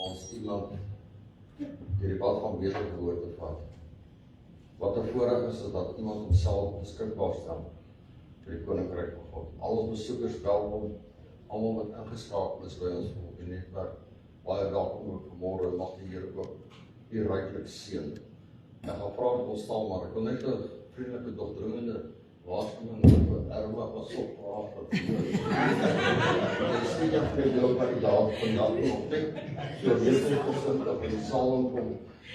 ons iemand deur die pad van wedergeboorte te vat. Wat 'n voorreg is dat iemand homself beskikbaar stel vir die koninkryk van God. Al ons besoekers welkom, almal wat ingeskakel is by ons op die netwerk. Baie welkom ook vanmôre, mag die Here ook u ryklik seën. Ek gaan vra dat ons staan, maar ek wil net 'n vriendelike dog dringende waarskuwing oor Erma pas op waar wat gebeur. Ek sê jy vir die loop van die dag vandag nog net so weet jy gesin op die salm kom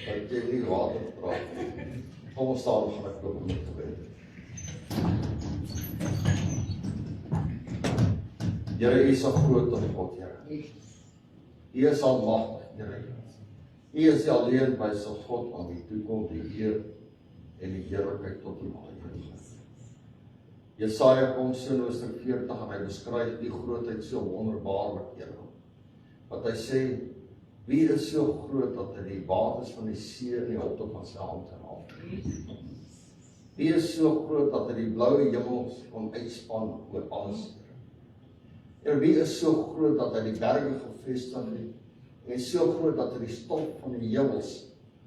dat jy nie water praat. Kom ons staan, gaan ek loop om te bid. Here, U is 'n groot God, Here. U is almagtig, Here. U is die alleen wyse God aan wie toe kom die eer en die heerlikheid tot U ewigheid. Jesaja kom so in Hoofstuk 40 en hy beskryf die grootheid so wonderbaarlik, Here. Wat hy sê, wie is so groot dat hy die waters van die see in die holte van sy hand kan haal? Wie is so groot dat hy die blou hemels kon uitspan oor alles? En wie is so groot dat hy die berge gevestig het? En so groot dat hy die stof van die hemels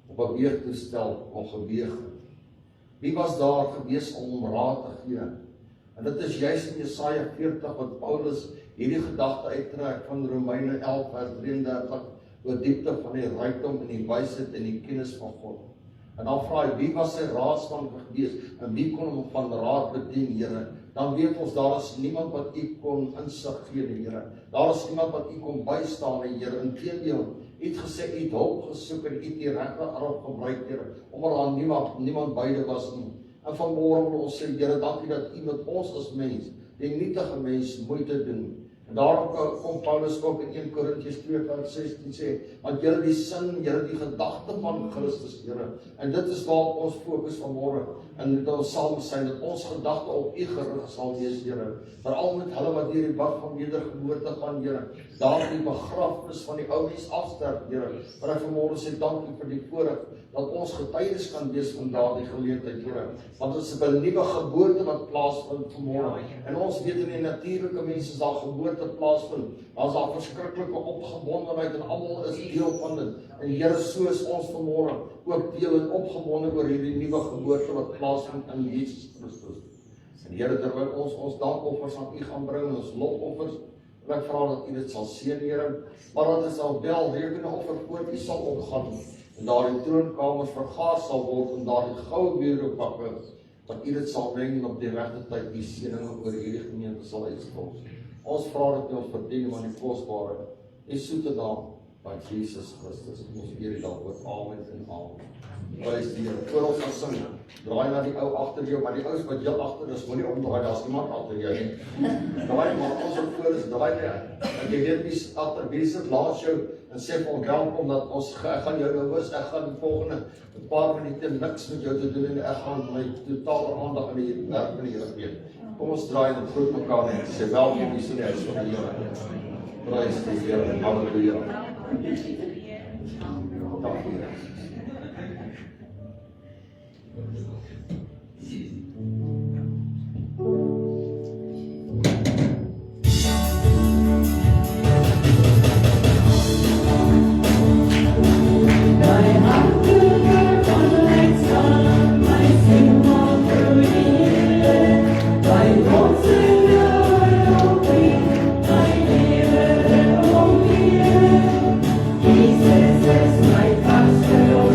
op 'n weegtoestel kon geweeg het? Wie was daar gewees om hom raad te gee? En dit is juis in Jesaja 40 wat Paulus hierdie gedagte uittrek van Romeine 11 vers 33 oor diepte van die rykdom en die wysheid en die kennis van God. En dan vra hy, wie was sy raadsman gewees en wie kon hom van raad bedien, Here? Dan weet ons, daar is niemand wat U kon insig gee, Here. Daar is niemand wat U kon bystaan, Here. Inteendeel, U het gesê, U het hulp gesoek en U het die regte arm gebruik, Here, omdat daar niemand beide was nie. En vanmôre wil ons sê, Here, dankie dat U met ons as mens, die nietige mens, moeite doen. En daarom kom Paulus ook in 1 Korintiërs 2 vers 16 sê, want julle die sin, julle die gedagte van Christus, Here. En dit is waar ons fokus vanmôre. En dit ons saam sê dat ons gedagte op U gerig sal wees, Here. Veral met hulle wat deur die bad van wedergeboorte gaan, Here. Daardie begrafnis van die ou mens afsterf, Here. Maar ek vanmôre sê dankie vir die voorreg dat ons getuies kan wees van daardie geleentheid, Here. Want dit is 'n nuwe geboorte wat plaasvind vanmôre. En ons weet in die natuurlike mens is daar geboorte plaasvind. Daar's daar verskriklike opgewondenheid en almal is deel van dit. En Here, so is ons vanmôre ook deel en opgewonde oor hierdie nuwe geboorte wat plaasvind in Jesus Christus. En Here, terwyl ons dankoffers aan U gaan bring en ons lofoffers, wil ek vra dat U dit sal seën, Here, maar dat dit sal wel rekende offer voor U sal opgaan. En daar in troonkamers vergaar sal word en daar die goue wierookpakke, dat U dit sal bring en op die regte tyd die seëninge oor hierdie gemeente sal uitstort. Ons vra dat U ons verdien aan die kosbare en soete naam van Jesus Christus. Ons eer U daarvoor. Amen en amen. Prys die Here. Voor ons gaan sing, draai na die ou agter jou, maar die ouens wat heel agter is, moenie omdraai, daar's iemand agter jou nie. Draai maar ons op voor is, draai net. En jy weet wie agter wie sit laat jou en sê vir hom welkom dat ek gaan jou nou wys, ek gaan die volgende 'n paar minute niks met jou te doen en ek gaan my totale aandag aan die werk van die Here gee. Kom ons draai en groet mekaar en sê welkom hier in die huis van die Here. Prys die Here. Halleluja. Dankie Here. Jesus is my pastor.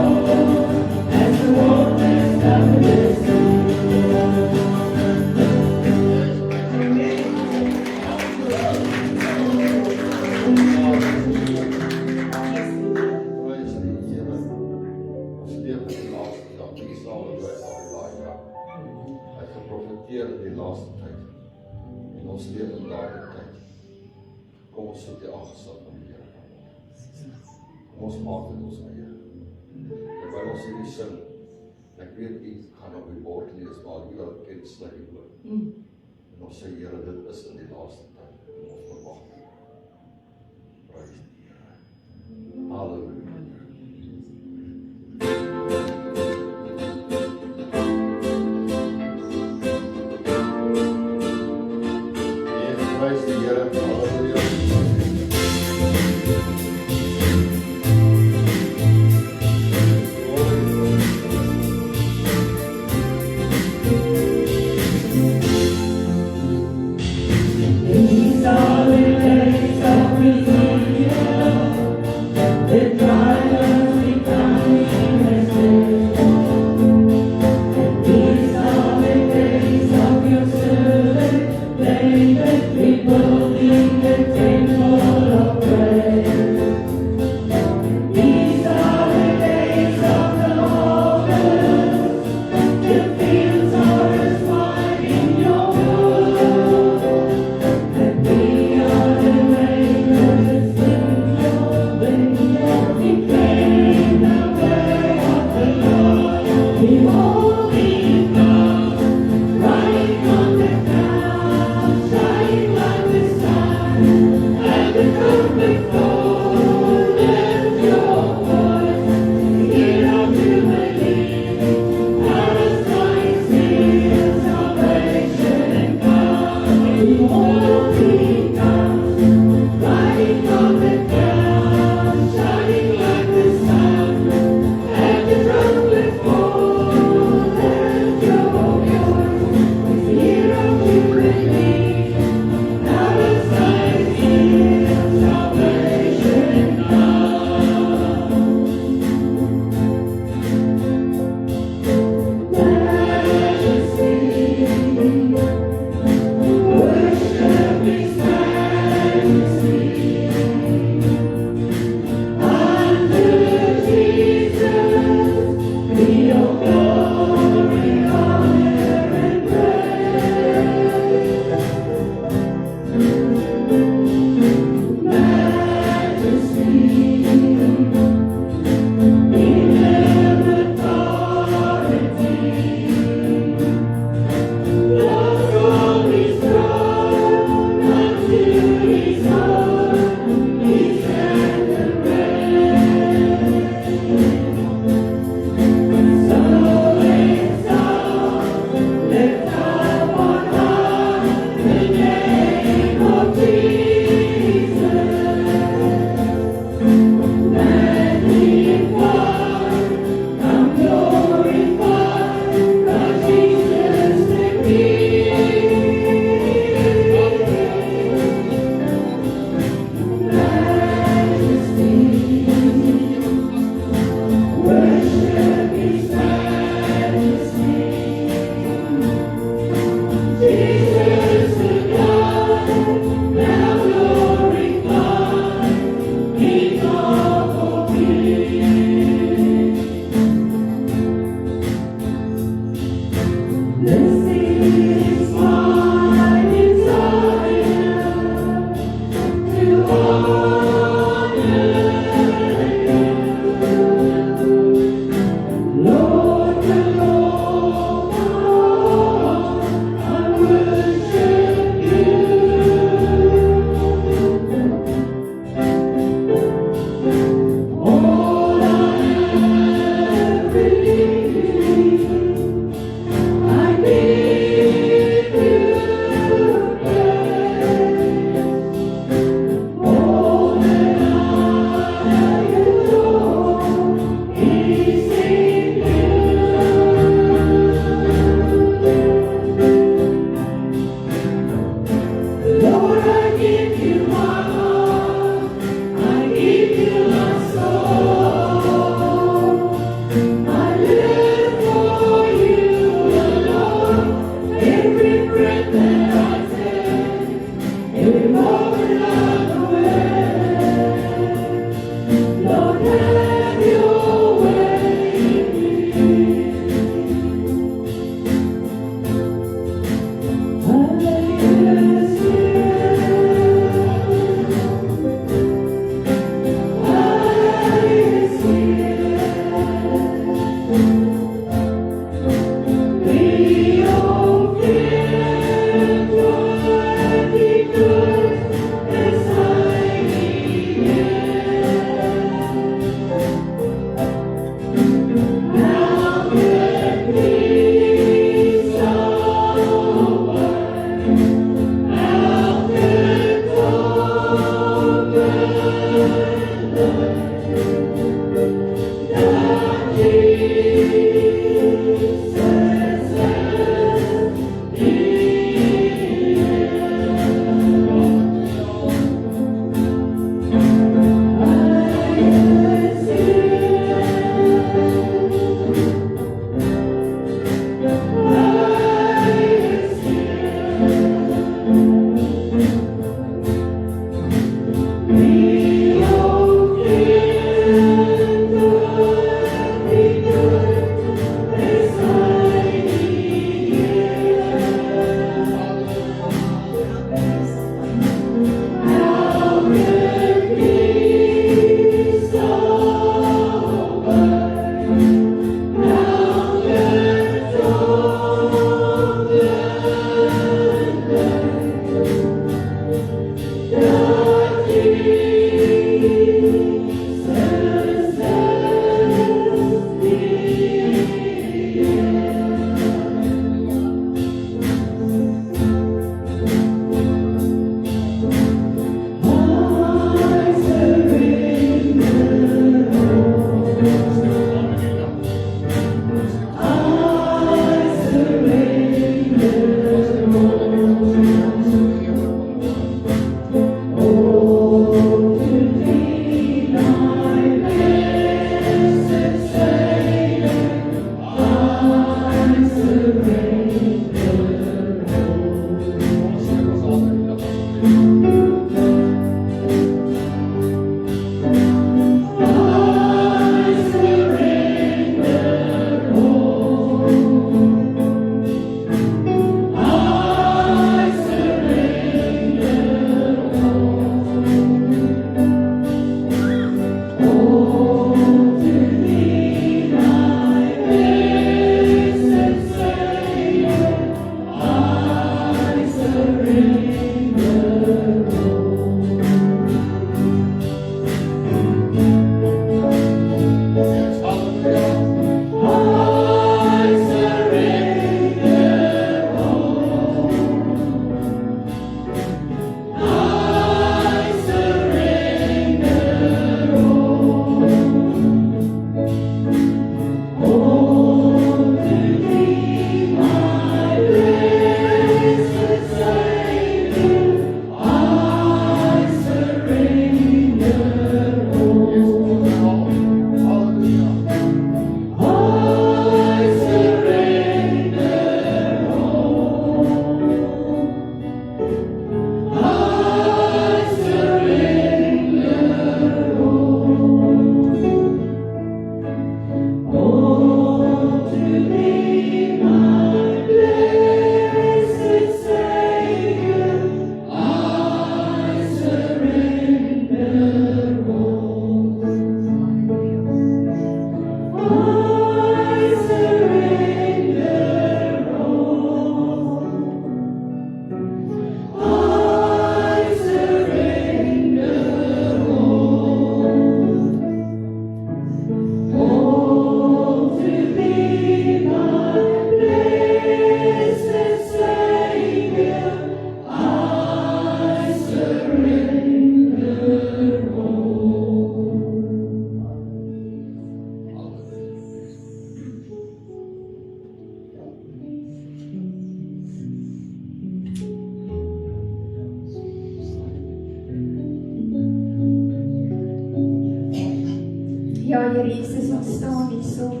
Ja, Here Jesus, ons staan hier so voor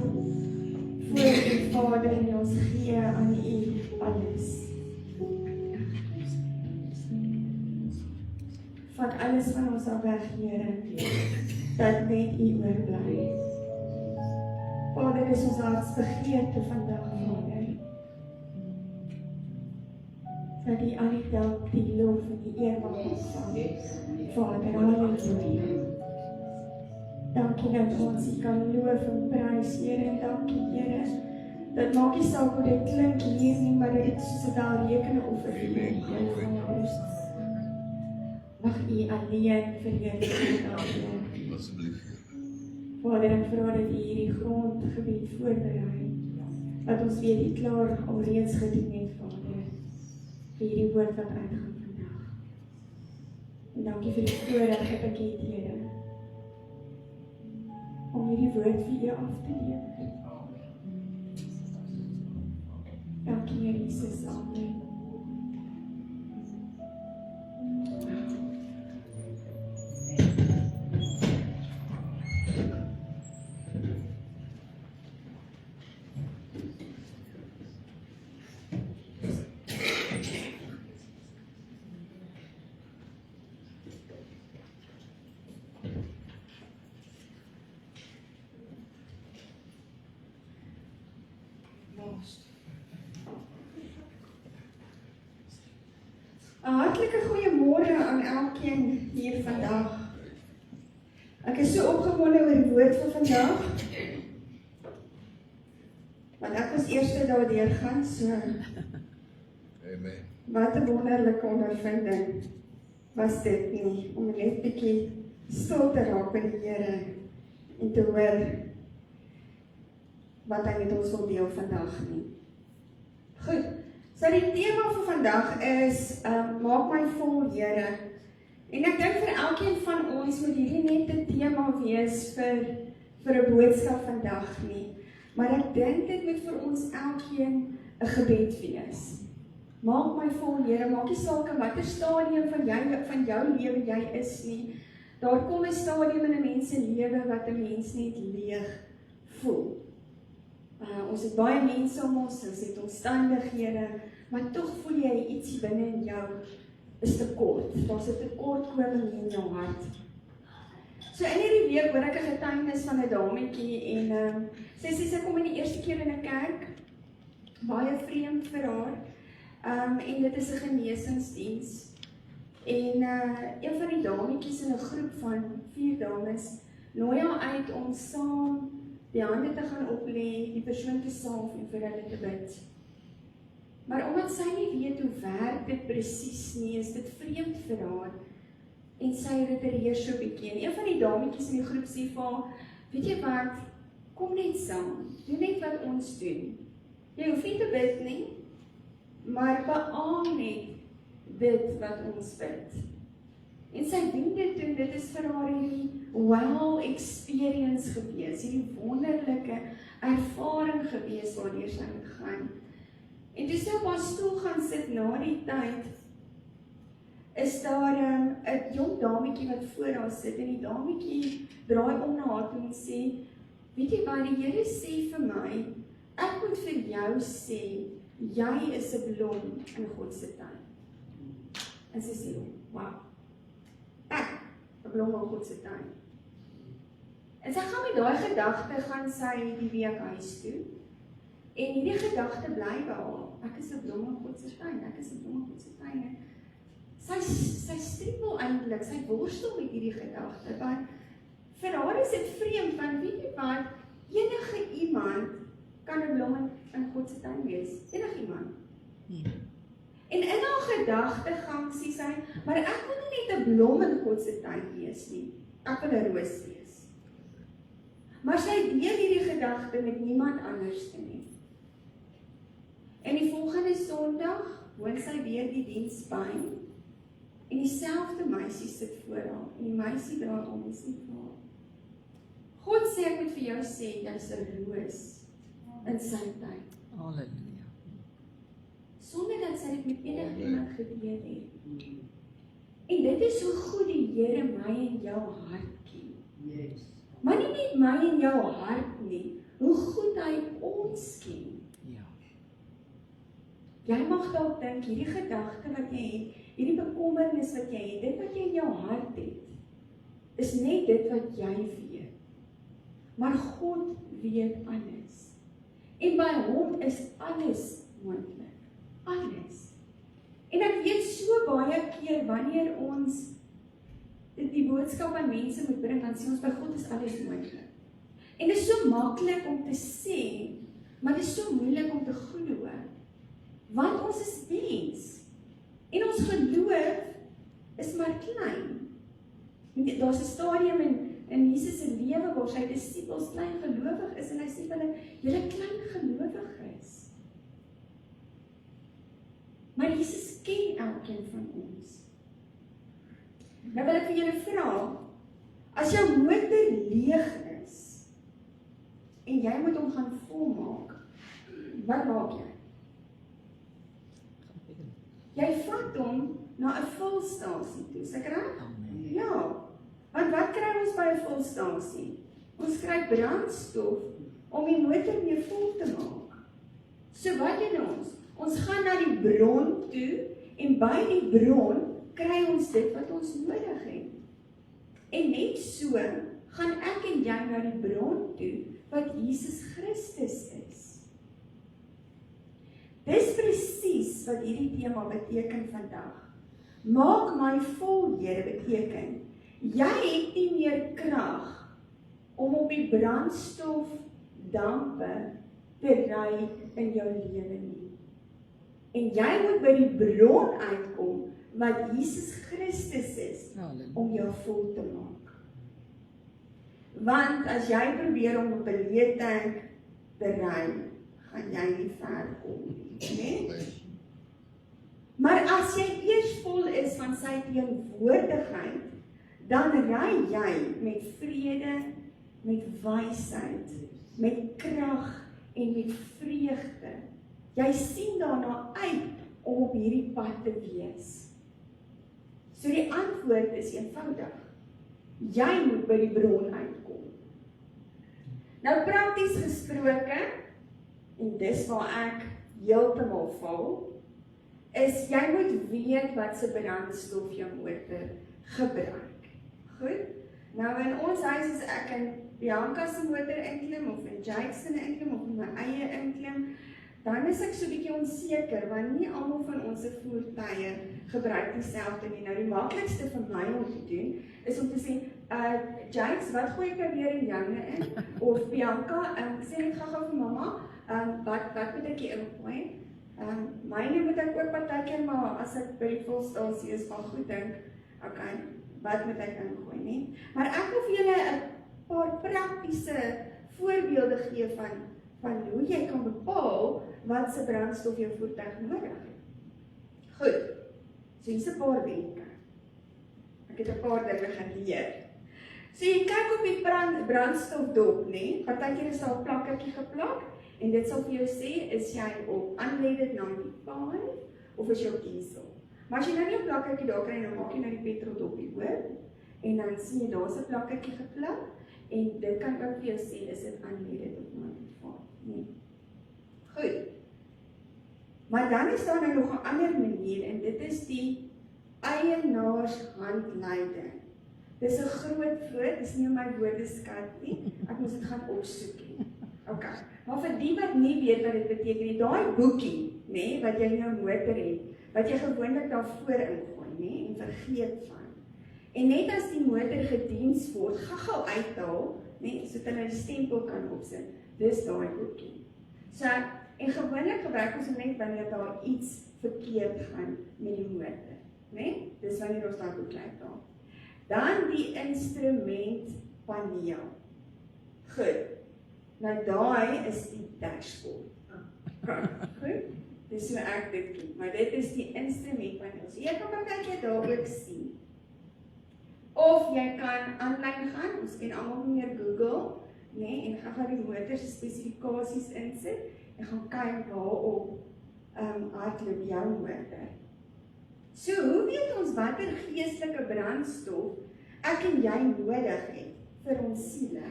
U Vader en ons gee aan U alles. Van alles van ons af weg, Here, dat net U oorbly. Vader, is ons hartsbegeerte vandag, Vader. Dat U al die dank, die lof en die eer mag ontvang. Vader, halleluja. Dankie dat ons U kan loof en prys, Here, en dankie, Here, dat maak nie saak hoe dit klink hier nie, maar dit is soos 'n welrekende offer vir U, Vader. Mag U alleen verheerlik word, Asseblief. Vader, ek vra dat U hierdie grondgebied voorberei, dat ons weer die klaar alreeds gedoen het, Vader, vir hierdie woord wat uitgaan vandag. En dankie vir die voorreg wat ek het, Here, om hierdie woord vir U af te lewer. Dankie, Here Jesus, amen. Hartlike goeiemôre aan elkeen hier vandag. Ek is so opgewonde oor die woord van vandag, want ek was eerste daardeur gaan, so Amen. wat 'n wonderlike ondervinding was dit nie, om net bietjie stil te raak by die Here en te hoor wat hy met ons wil deel vandag nie. Goed, so die tema vir vandag is, maak my vol, Here. En ek dink vir elkeen van ons moet hierdie net 'n tema wees vir 'n boodskap vandag nie. Maar ek dink dit moet vir ons elkeen 'n gebed wees. Maak my vol, Here, maak nie saak in watter stadium van jou lewe jy is nie. Daar kom 'n stadium in 'n mens se lewe wat 'n mens net leeg voel. Ons het baie mense om ons het omstandighede, maar tog voel jy ietsie binne in jou is tekort. Daar's 'n tekortkoming in jou hart. So in hierdie week hoor ek 'n getuienis van 'n dametjie en sy sê sy kom in die eerste keer in 'n kerk, baie vreemd vir haar. En dit is 'n genesingsdiens. En een van die dametjies in 'n groep van 4 dames nooi haar uit om saam die hande te gaan oplê, die persoon te salf en vir hulle te bid. Maar omdat sy nie weet hoe werk dit presies nie, is dit vreemd vir haar. En sy retireer so bietjie. En een van die dametjies in die groep sê vir haar, weet jy wat, kom net saam, doen net wat ons doen. Jy hoef nie te bid nie, maar beaam net dit wat ons bid. En sy doen dit en dit is vir haar hierdie wow experience gewees, hierdie wonderlike ervaring gewees waardeur sy moet gaan. En toe sy op haar stoel gaan sit na die tyd, is daar 'n jong dametjie wat voor haar sit en die dametjie draai om na haar toe en sê, weet jy wat, die Here sê vir my, ek moet vir jou sê, jy is 'n blom in God se tuin. En sy sê, wow, ek, 'n blom in God se tuin. En sy gaan met daai gedagte gaan sy die week huis toe. En hierdie gedagte bly by haar. Ek is 'n blom in God se tuin, ek is 'n blom in God se tuin. Sy strippel eintlik, sy worstel met hierdie gedagte, want vir haar is dit vreemd, want weet jy wat, enige iemand kan 'n blom in God se tuin wees, enige iemand. En in haar gedagtegang sê sy, maar ek wil nie net 'n blom in God se tuin wees nie, ek wil 'n roos wees. Maar sy deel hierdie gedagte met niemand anders nie. En die volgende Sondag woon sy weer die diens by, en dieselfde meisie sit voor haar, en die meisie draai om en sê vir haar, God sê ek moet vir jou sê, jy's 'n roos in sy tuin. Halleluja. Sonder dat sy dit met enigiemand gedeel het. En dit is hoe goed die Here my en jou hart ken. Yes. Maar nie net my en jou hart nie, hoe goed hy ons ken. Ja. Jy mag dalk dink, hierdie gedagte wat jy het, hierdie bekommernis wat jy het, dit wat jy in jou hart het, is net dit wat jy weet. Maar God weet alles. En by hom is alles moontlik. Alles. En ek weet so baie keer wanneer ons die boodskap aan mense moet bring, dan sê ons by God is alles moontlik. En dit is so maklik om te sê, maar dit is so moeilik om te glo. Want ons is mens. En ons geloof is maar klein. Daar's 'n stadium in Jesus se lewe waar sy disippels klein gelowig is en hy sê vir hulle, julle klein gelowig is. Maar Jesus ken elkeen van ons. Nou wil ek vir julle vra, as jou motor leeg is en jy moet hom gaan volmaak, wat maak jy? Jy vat hom na 'n vulstasie toe, seker reg? Ja. Want wat kry ons by 'n vulstasie? Ons kry brandstof om die motor mee vol te maak. So wat doen ons? Ons gaan na die bron toe en by die bron kry ons dit wat ons nodig het. En net so gaan ek en jy na die bron toe wat Jesus Christus is. Dis presies wat hierdie tema beteken vandag. Maak my vol, Here, beteken, jy het nie meer krag om op die brandstofdampe te ry in jou lewe nie. En jy moet by die bron uitkom wat Jesus Christus is om jou vol te maak. Want as jy probeer om op 'n leë tank te ry, gaan jy nie ver kom nie, né? Maar as jy eers vol is van sy teenwoordigheid, dan ry jy met vrede, met wysheid, met krag en met vreugde. Jy sien daarna uit om op hierdie pad te wees. So die antwoord is eenvoudig. Jy moet by die bron uitkom. Nou prakties gesproke, en dis waar ek heeltemal val, is jy moet weet wat se brandstof jou motor gebruik. Goed? Nou in ons huis is ek in Bianca se motor inklim of in Jake se inklim of in my eie inklim, dan is ek so 'n bietjie onseker want nie almal van ons se voertuie gebruik dieselfde nie. Nou die maklikste vir my om te doen is om te sê, Jake, wat gooi ek nou weer in joune in? Of Bianca, sê net gou-gou vir mamma, wat moet ek hier ingooi? Myne moet ek ook partykeer, maar as ek by die volstasie is, van goed dink, okay, wat moet ek ingooi nie? Maar ek wil vir julle 'n paar praktiese voorbeelde gee van hoe jy kan bepaal wat se brandstof jou voertuig nodig het. Goed, so hier's 'n paar wenke. Ek het 'n paar dinge geleer. So jy kyk op die brandstofdop, nê? Partykeer is daar 'n plakkertjie geplak en dit sal vir jou sê, is jy op unleaded 95 of is jy op diesel? Maar as jy nou nie 'n plakkertjie daar kry, dan maak jy nou die petroldopie oop en dan sien jy daar's 'n plakkertjie geplak en dit kan ook vir jou sê, is dit unleaded of 95? Nee. Goed. Maar dan is daar nou nog 'n ander manier en dit is die eienaarshandleiding. Dis 'n groot woord, dis nie my woordeskat nie. Ek moes dit gaan opsoek nie. Okay. Maar vir die wat nie weet wat dit beteken nie, daai boekie, nê, wat jy in jou motor het, wat jy gewoonlik daar voor ingooi, nê, en vergeet van. En net as die motor gediens word, gou-gou uithaal, nê, sodat hulle die stempel kan opsit. Dis daai boekie. So, en gewoonlik gebruik ons net wanneer daar iets verkeerd gaan met die motor, nê? Dis wanneer ons daai boekie uithaal. Dan die instrumentpaneel. Goed. Nou daai is die dashboard. Goed. Dis so ek dit doen, maar dit is die instrumentpaneel. So jy kan kyk daar ook sien. Of jy kan aanlyn gaan, ons ken almal meer Google, nê, en gaan die motor se spesifikasies insit en gaan kyk waarop hardloop jou motor. So hoe weet ons watter geestelike brandstof ek en jy nodig het vir ons siele.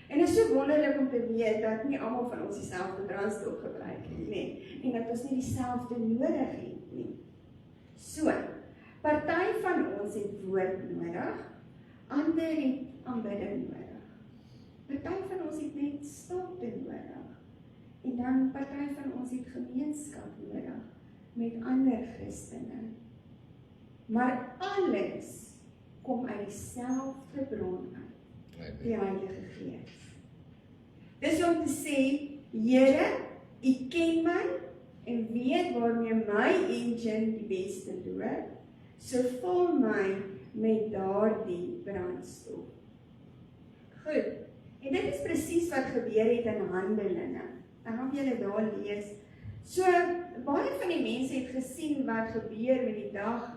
En dit is so wonderlik om te weet dat nie almal van ons dieselfde brandstof gebruik het nie, en dat ons nie dieselfde nodig het nie. So, party van ons het woord nodig, ander het aanbidding nodig. Party van ons het net stilte nodig, en dan party van ons het gemeenskap nodig met ander Christene. Maar alles kom uit dieselfde bron uit, die Heilige Gees. Dis om te sê, Here, U ken my en weet waarmee my engine die beste loop, so vul my met daardie brandstof. Goed, en dit is presies wat gebeur het in Handelinge. Dan gaan julle daar lees. So, baie van die mense het gesien wat gebeur met die dag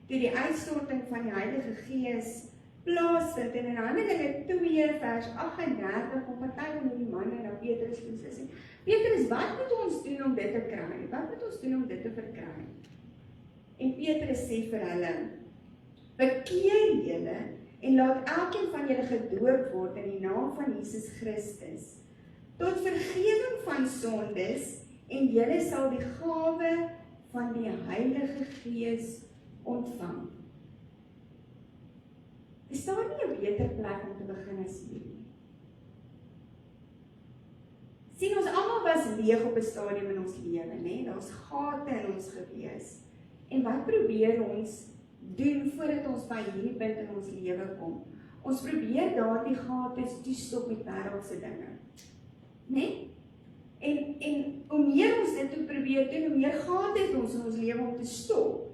toe die uitstorting van die Heilige Gees plaasvind, en in Handelinge 2 vers 38 kom party van die manne na Petrus toe sê, Petrus, wat moet ons doen om dit te kry? Wat moet ons doen om dit te verkry? En Petrus sê vir hulle, bekeer julle en laat elkeen van julle gedoop word in die naam van Jesus Christus, tot vergewing van sondes, en julle sal die gawe van die Heilige Gees ontvang. Is daar nie 'n beter plek om te begin as hierdie? Sien, ons almal was leeg op 'n stadium in ons lewe, né? Daar's gate in ons gewees. En wat probeer ons doen voordat ons by hierdie punt in ons lewe kom? Ons probeer daardie gate toestop met wêreldse dinge, né? En hoe meer ons dit probeer doen, hoe meer gate het ons in ons lewe om te stop.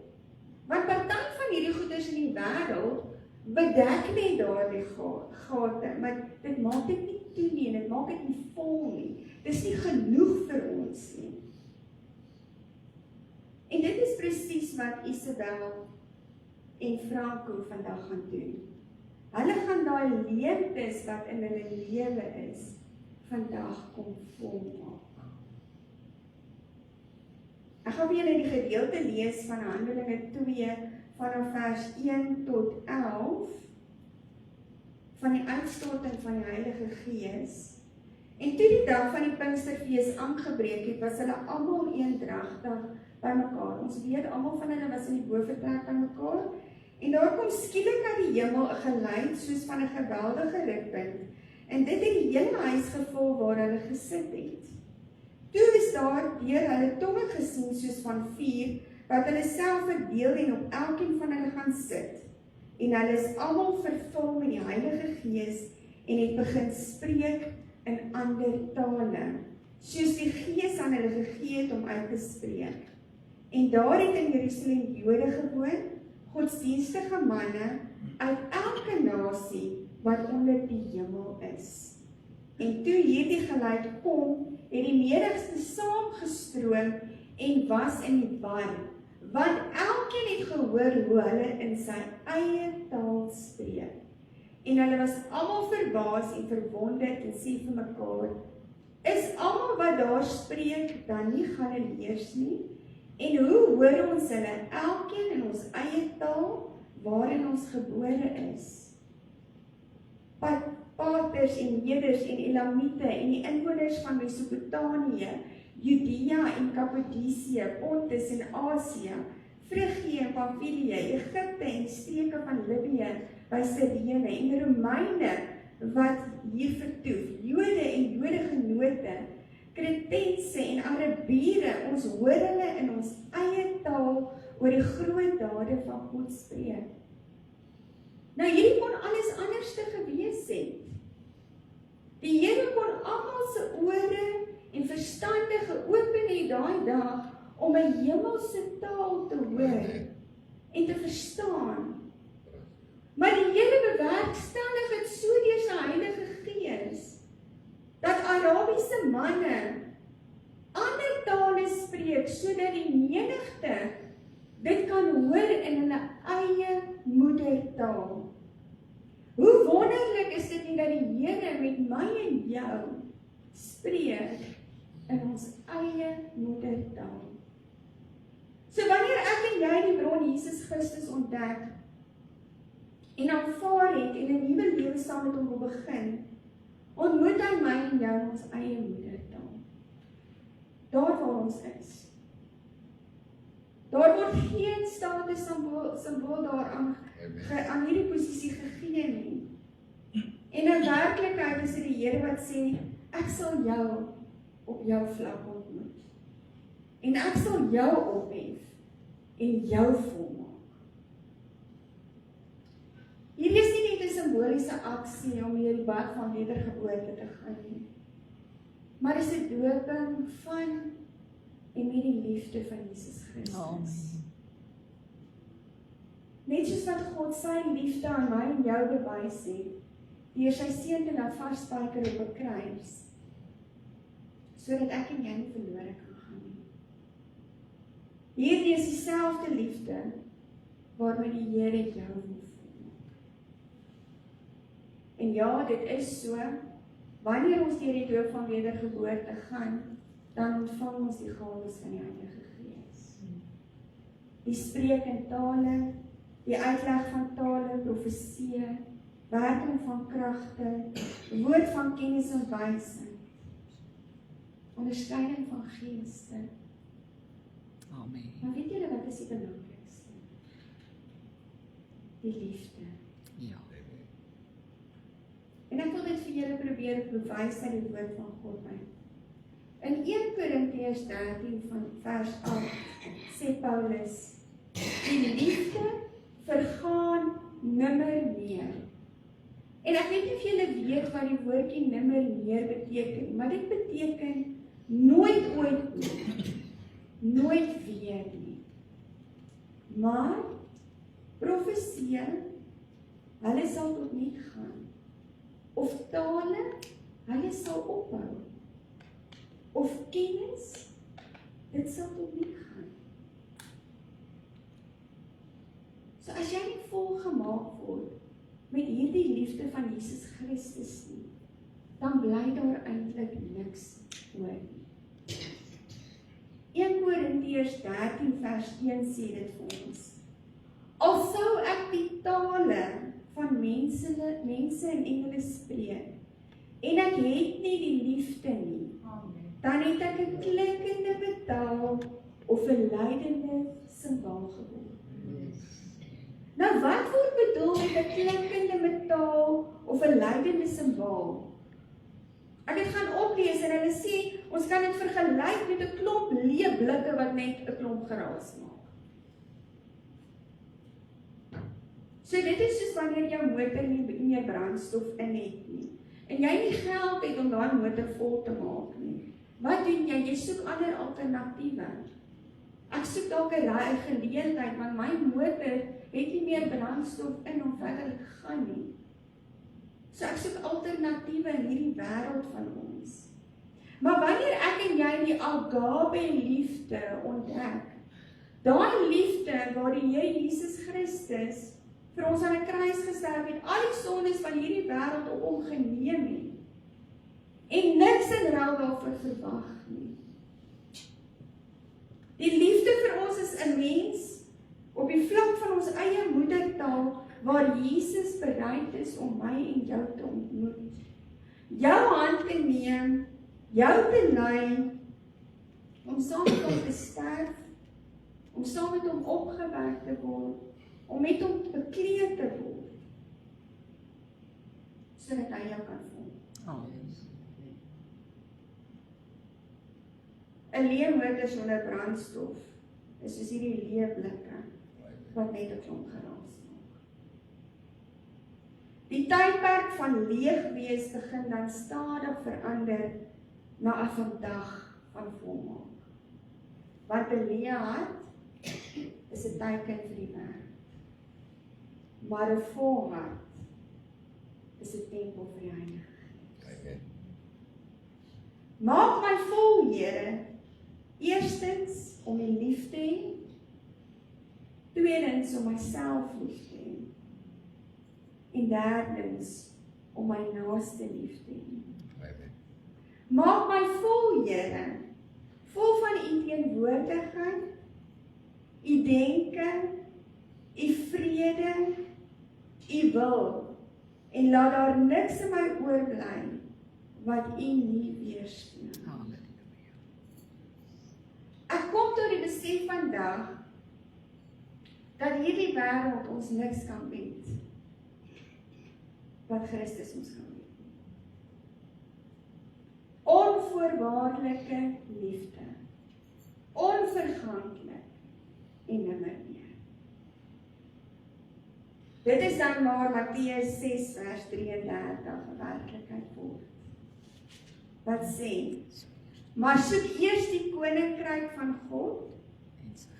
Want party van hierdie goeders in die wêreld bedek net daardie gate, maar dit maak dit nie toe nie, dit maak dit nie vol nie. Dit is nie genoeg vir ons nie. En dit is presies wat Isabel en Franco vandag gaan doen. Hulle gaan daai leemtes wat in hulle lewe is, vandag kom volmaak. Ek gaan vir julle die gedeelte lees van Handelinge 2 vanaf vers 1 tot 11 van die uitstorting van die Heilige Gees. En toe die dag van die Pinksterfees aangebreek het, was hulle almal eendragtig bymekaar. Ons weet almal van hulle was in die boventrek bymekaar. En daar kom skielik uit die hemel 'n geluid soos van 'n geweldige rukwind. En dit het die hele huis gevul waar hulle gesit het. Toe is daar deur hulle tonge gesien soos van vuur, wat hulle self verdeel en op elkeen van hulle gaan sit. En hulle is almal vervul met die Heilige Gees en het begin spreek in ander tale, soos die Gees aan hulle gegee het om uit te spreek. En daar het in Jerusalem Jode gewoon, godsdienstige manne uit elke nasie wat onder die hemel is. En toe hierdie geluid kom, het die menigte saamgestroom en was in die war, want elkeen het gehoor hoe hulle in sy eie taal spreek. En hulle was almal verbaas en verwonderd en sê vir mekaar, is almal wat daar spreek dan nie Galileërs nie? En hoe hoor ons hulle elkeen in ons eie taal waarin ons gebore is? Paters en Meders en Elamiete en die inwoners van Mesopotamië, Judea en Kappadosië, Pontus en Asië, Frigië en Pamfilië, Egipte en streke van Libië by Sirene en Romeine wat hier vertoef, Jode en Jodegenote, Kretense en Arabiere, ons hoor hulle in ons eie taal oor die groot dade van God spreek. Nou hierdie kon alles anders te gewees het. Die Here kon almal se ore en verstande geopen het daai dag om 'n hemelse taal te hoor en te verstaan. Maar die Here bewerkstellig dit so deur sy Heilige Gees dat Arabiese manne ander tale spreek sodat die menigte dit kan hoor in hulle eie moedertaal. Hoe wonderlik is dit nie dat die Here met my en jou spreek in ons eie moedertaal. So wanneer ek en jy die bron Jesus Christus ontdek en aanvaar het en 'n nuwe lewe saam met hom wil begin, ontmoet hy my en jou in ons eie moedertaal. Daar waar ons is. Daar word geen status symbool daaraan aan hierdie posisie gegee nie. En in werklikheid is dit die Here wat sê, ek sal jou op jou vlak ontmoet. En ek sal jou ophef en jou volmaak. Hierdie is nie net 'n simboliese aksie om deur die bad van wedergeboorte te gaan nie, maar is 'n doping van en met die liefde van Jesus Christus. Amen. Net soos wat God sy liefde aan my en jou bewys het, deur sy seun te laat vasspijker op 'n kruis, sodat ek en jy nie verlore kan gaan nie. Hierdie is dieselfde liefde waarmee die Here jou wil volmaak. En ja, dit is so, wanneer ons deur die doop van wedergeboorte gaan, dan ontvang ons die gawes van die Heilige Gees. Die spreek in tale, die uitleg van tale, profesie, werking van kragte, woord van kennis en wysheid, onderskeiding van geeste. Amen. Maar weet julle wat is die belangrikste? Die liefde. Ja. En ek wil dit vir julle probeer bewys uit die woord van God my. In 1 Korintiërs 13 van vers 8 sê Paulus, die liefde vergaan nimmer meer. En ek weet nie of julle weet wat die woordjie nimmer meer beteken, maar dit beteken nooit ooit nie, nooit weer nie. Maar profesie, hulle sal tot niet gaan. Of tale, hulle sal ophou. Of kennis, dit sal tot niet gaan. So as jy nie volgemaak word met hierdie liefde van Jesus Christus nie, dan bly daar eintlik niks oor nie. 1 Korintiërs 13 vers 1 sê dit vir ons. Al sou ek die tale van mense en engele spreek, en ek het nie die liefde nie, dan het ek 'n klinkende metaal of 'n lydende simbaal geword. Nou wat word bedoel met 'n klinkende metaal of 'n lydende simbaal? Ek het gaan oplees en hulle sê, ons kan dit vergelyk met 'n klomp leë blikke wat net 'n klomp geraas maak. So dit is soos wanneer jou motor nie meer brandstof in het nie, en jy nie geld het om daai motor vol te maak nie. Wat doen jy? Jy soek ander alternatiewe. Ek soek dalk 'n geleentheid, want my motor het nie meer brandstof in om verder te gaan nie. So ek soek alternatiewe in hierdie wêreld van ons. Maar wanneer ek en jy die agape liefde ontdek, daai liefde waar die Here Jesus Christus vir ons aan 'n kruis gesterf het, al die sondes van hierdie wêreld op hom geneem het, en niks in ruil daarvoor verwag nie. Die liefde vir ons is 'n mens op die vlak van ons eie moedertaal, waar Jesus bereid is om my en jou te ontmoet. Jou hand te neem, jou te lei, om saam met hom te sterf, om saam met hom opgewek te word, om met hom bekleed te word, sodat hy jou kan volg. Amen. 'n leë motor sonder brandstof is soos hierdie leë blikke wat net 'n klomp geraas maak. Die tydperk van leeg wees begin dan stadig verander na 'n vandag van volmaak. Want 'n leë hart is 'n teken vir die wêreld, maar 'n vol hart is 'n tempel vir die Heilige Gees. Maak my vol, Here, eerstens om U lief te hê, tweedens om myself lief te hê, en derdens om my naaste lief te hê. Maak my vol, Here, vol van U teenwoordigheid, U denke, U vrede, U wil, en laat daar niks in my oorbly wat U nie weersteun. Halleluja. Ek kom tot die besef vandag dat hierdie wêreld ons niks kan bied wat Christus ons kan bied. Onvoorwaardelike liefde, onverganklik en nimmer meer. Dit is dan maar Matteus 6 vers 33 'n werklikheid word. Wat sê, maar soek eers die koninkryk van God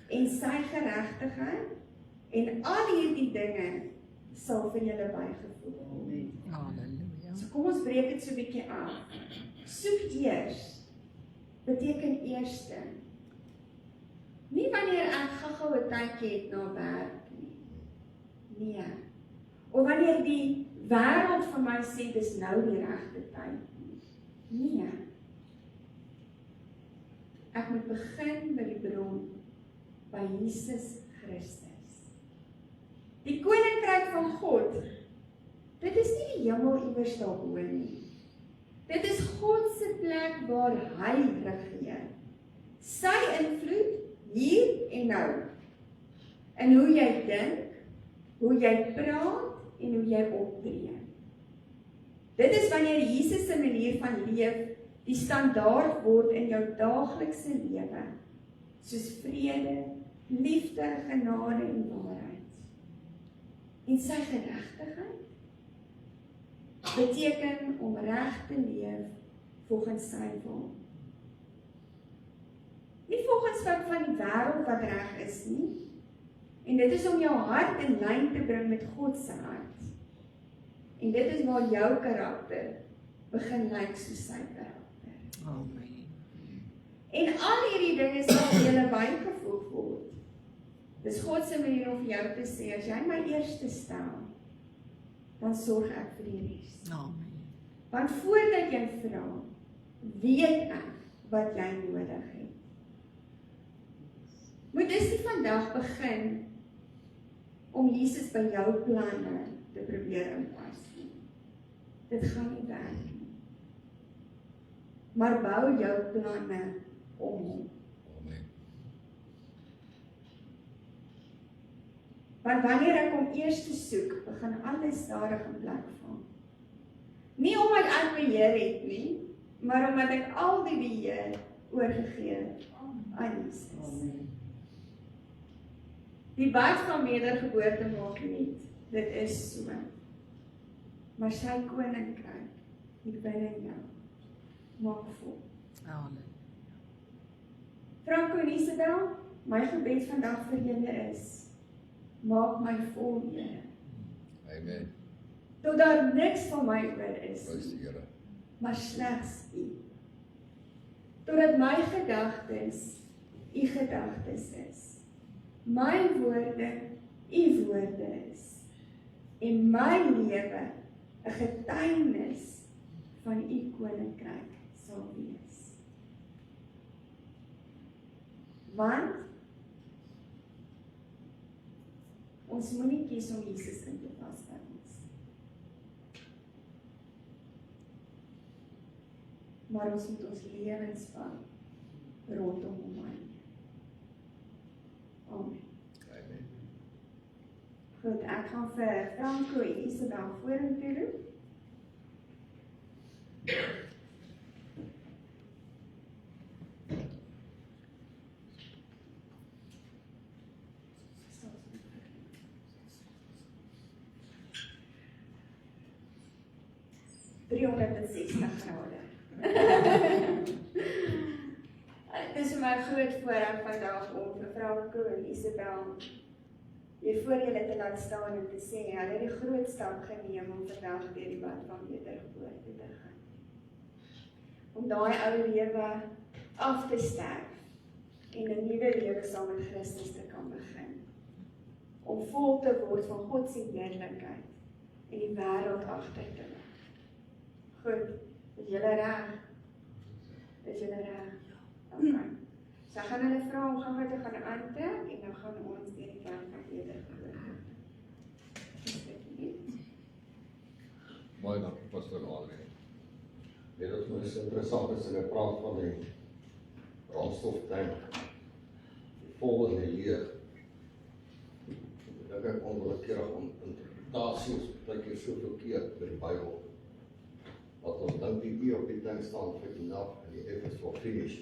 en sy geregtigheid, en al hierdie dinge sal vir julle bygevoeg word. Halleluja. So kom ons breek dit so 'n bietjie af. Soek eers beteken eerste. Nie wanneer ek gou-gou 'n tydjie het na werk nie. Nee. Of wanneer die wêreld vir my sê dis nou die regte tyd nie. Nee. Ek moet begin by die bron, by Jesus Christus. Die koninkryk van God, dit is nie die hemel iewers daarbo nie. Dit is God se plek waar hy regeer. Sy invloed hier en nou. In hoe jy dink, hoe jy praat en hoe jy optree. Dit is wanneer Jesus se manier van leef die standaard word in jou daaglikse lewe, soos vrede, liefde, genade en waarheid. En sy geregtigheid beteken om reg te leef volgens sy wil. Nie volgens wat van die wêreld wat reg is nie. En dit is om jou hart in lyn te bring met God se hart. En dit is waar jou karakter begin lyk soos sy karakter. Amen. En al hierdie dinge sal julle bygevoeg word. Dis God se manier om vir jou te sê, as jy my eerste stel, dan sorg ek vir die res. Amen. Want voordat jy vra, weet ek wat jy nodig het. Moet dus nie vandag begin om Jesus by jou planne te probeer inpas nie. Dit gaan nie werk nie. Maar bou jou planne om hom. Amen. Want wanneer ek hom eers te soek, begin alles stadig in plek val. Nie omdat ek beheer het nie, maar omdat ek al die beheer oorgegee het aan Jesus. Die bad van wedergeboorte maak nie, dit is so. Maar sy koninkryk, die binne jou, maak vol. Halleluja. Franco en Isabel, my gebed vandag vir julle is, maak my vol, Here. Amen. Tot daar niks van my oor is, Prys die Here. maar slegs U. Totdat my gedagtes U gedagtes is. My woorde U woorde is. En my lewe 'n getuienis van U koninkryk sal wees. Want ons moenie kies om Jesus in te pas by ons. Maar ons moet ons lewens van rondom hom heen. Amen. Amen. Goed, ek gaan vir Franco en Isabel vorentoe roep. grade. Het is vir my groot voorreg vandag om vir Franco en Isabel hier voor julle te laat staan en te sê, hulle het die groot stap geneem om vandag deur die pad van wedergeboorte te gaan. Om daai ou lewe af te sterf en 'n nuwe lewe saam met Christus te kan begin. Om vol te word van God se heerlikheid en die wêreld agter te laat. Goed, is julle reg? Is julle reg? Okay. So ek gaan hulle vra om gou te gaan aantrek en dan gaan ons deur die pad van wedergeboorte. Mooi, dankie Pastor Adrian. Dit is my interessant as hulle praat van die brandstoftank, die vol en die leeg. Ek dink onwillekeurig om interpretasies baie keer so verkeerd by die Bybel. Wat ons dink die E op die tank staan vir enough en die F is for finish.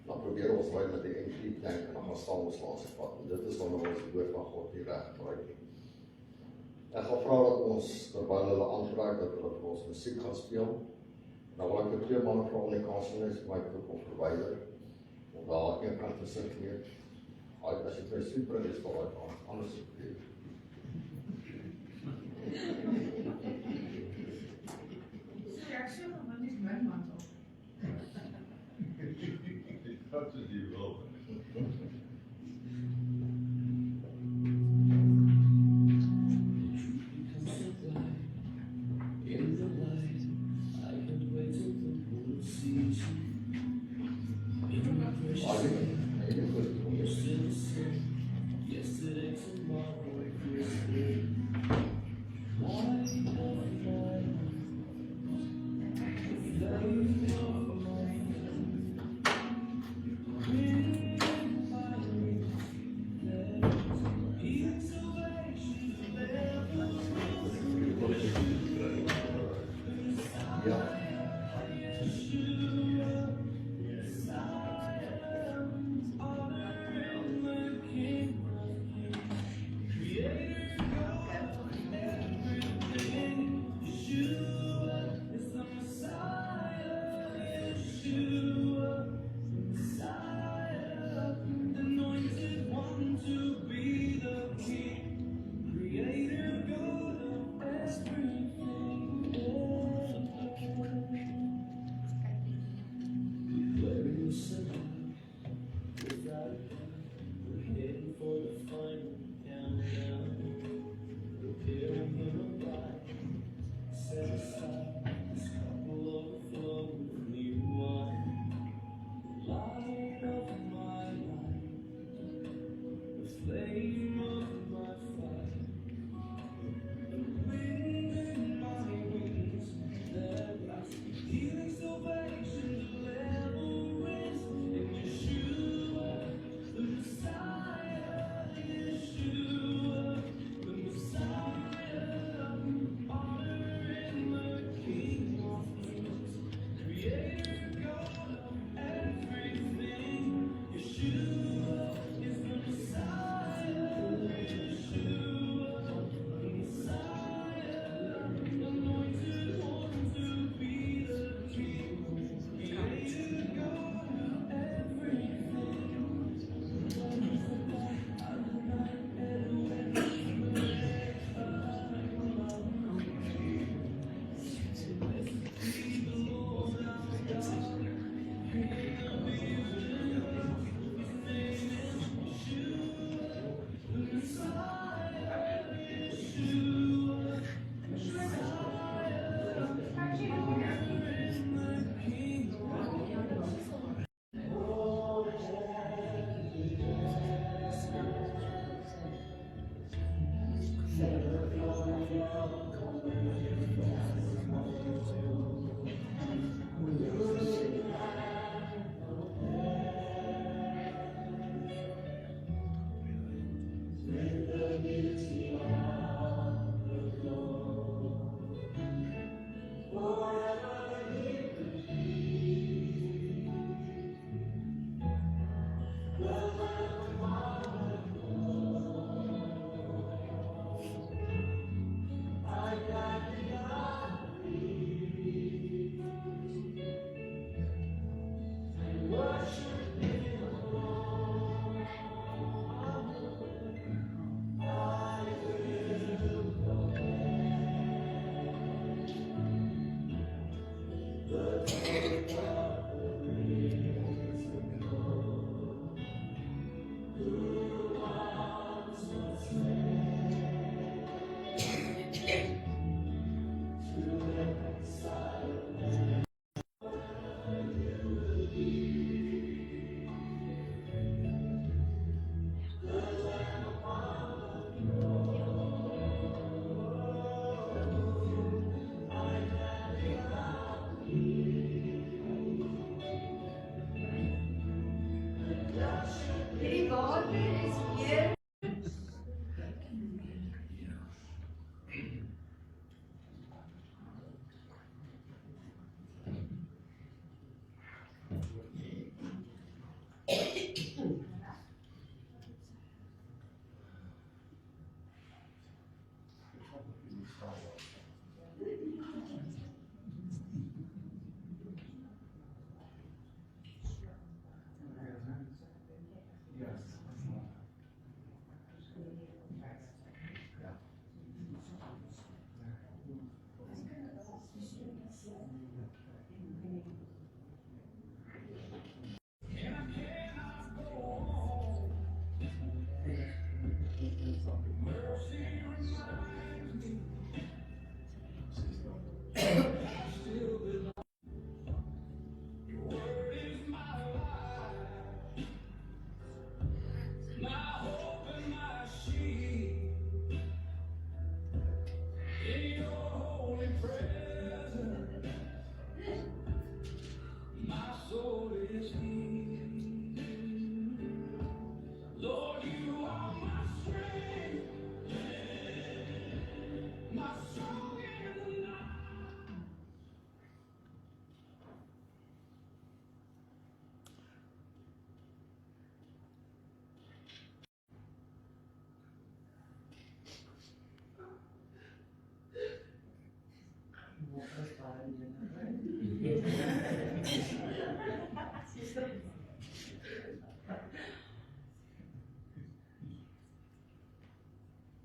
Dan probeer ons ry met die empty tank en dan gaan staan ons langs die pad. En dit is wanneer ons die woord van God nie reg gebruik nie. Ek gaan vra dat ons, terwyl hulle aanvraag, dat hulle vir ons musiek gaan speel. Nou wil ek vir 2 manne vra om die kanseles vir my te kom verwyder, om daar een kant te sit neer. As jy vir super is, val uit aan, anders is het. Reactie van wat is mijn mantel? Dat is die wel.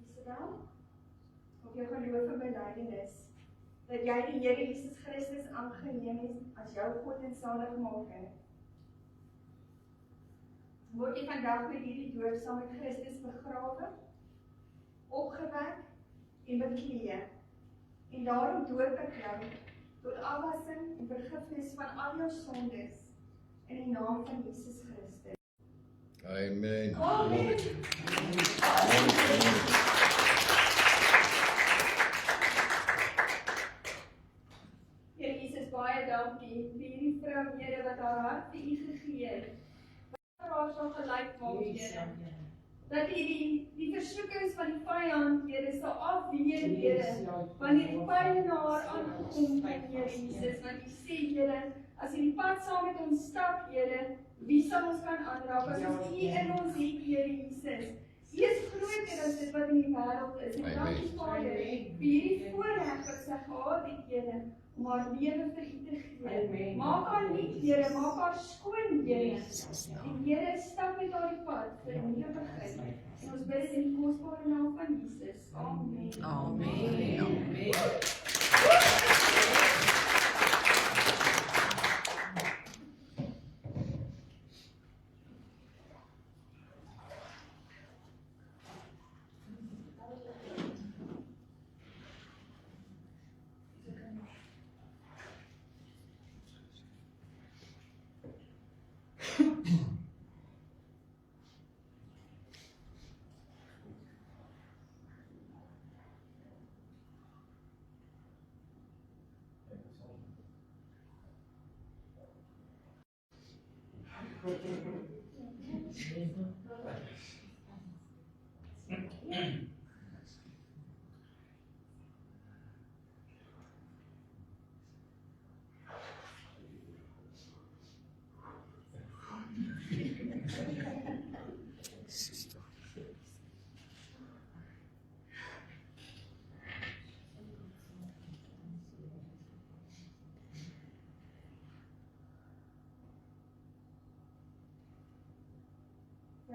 Isabel, op jou geloof en belydenis, dat jy die Here Jesus Christus aangeneem het as jou God en saligmaker. Word jy vandag met hierdie doop saam met Christus begrawe, opgewek en bekleë. En daarom doop ek jou tot afwassing en vergifnis van al jou sondes in die naam van Jesus Christus. Amen. Amen. Here Jesus, baie dankie vir hierdie vrou, Here, wat haar hart vir U gegee het. Wat haar sal gelyk maak, Here. Dat U die versoekings van die vyand, Here, sal afweer, Here, wanneer die pyn na haar aangekom het, Here Jesus, want U sê, Here, as U die pad saam met ons stap, Here, wie sal ons kan aanraak, as ons U in ons het, Here Jesus. U is groter as dit wat in die wêreld is, en dankie, Vader, vir hierdie voorreg wat sy gehad het, Here, om haar lewe vir U te gee. Maak haar nuut, Here, maak haar skoon, Here. En Here, stap met haar die pad vir 'n nuwe begin. En ons bid dit in die kosbare naam van Jesus. Amen. Amen. Amen.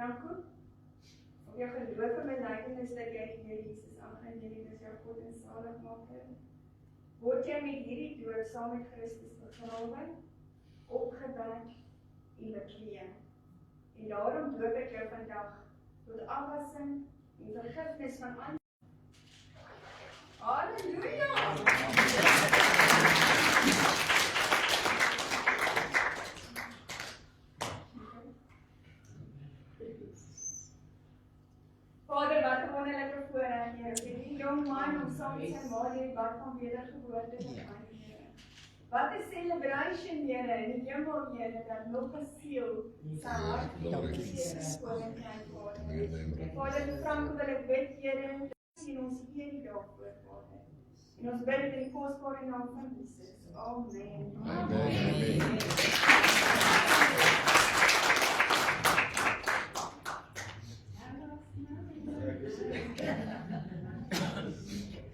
Franco, op jou geloof en belydenis dat jy die Here Jesus aangeneem het as jou God en saligmaker, word jy met hierdie doop saam met Christus begrawe, opgewek en bekleë. En daarom doop ek jou vandag tot afwassing en vergifnis van al. Halleluja! Vader, wat 'n wonderlike voorreg, Here, vir die jong man om saam met sy ma die bad van wedergeboorte te gaan, Here. Wat 'n celebration, Here, in die hemel, Here, dat nog 'n siel sy hart vir jou gee in koninkryk, Vader. Vader, vir Franco wil ek bid, Here, sien ons eer die dag voor, Vader. En ons bid dit in die kosbare naam van Jesus. Amen. Amen.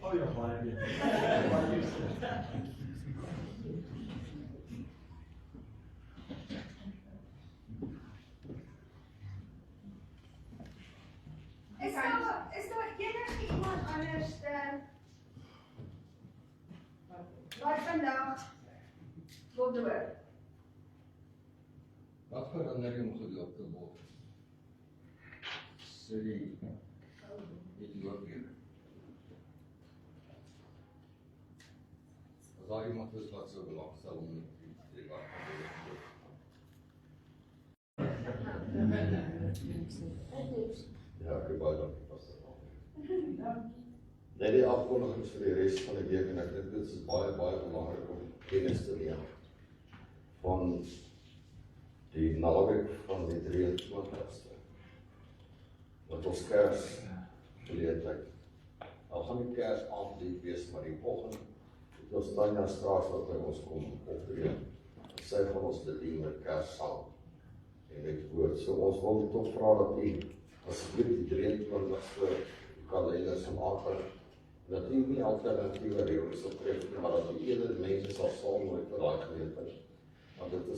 Oh, ja, baie. Is daar enige iemand anders wat vandag wil doop? Wat verander jy om gedoop te word? Sê die Ethiopiër. As daar iemand is wat so belangstel om die wat ja, ek baie dankie pastor. Net die afkondigings vir die res van die week en ek dink dit is baie belangrik om kennis te neem van die naweek van die 23ste. Wat ons kers geleentheid. Al gaan die kers aand lief wees, maar die oggend het ons Tanya Straas wat by ons kom optree. Sy van ons te dien met kerssang en met woord. So ons wil toch vra dat u asseblief die 23ste kalender sal aangaan, dat u nie alternatiewe reëls optref, maar dat u eerder mense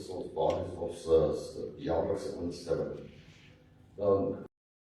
is ons basies of se jaarlikse instelling. Dan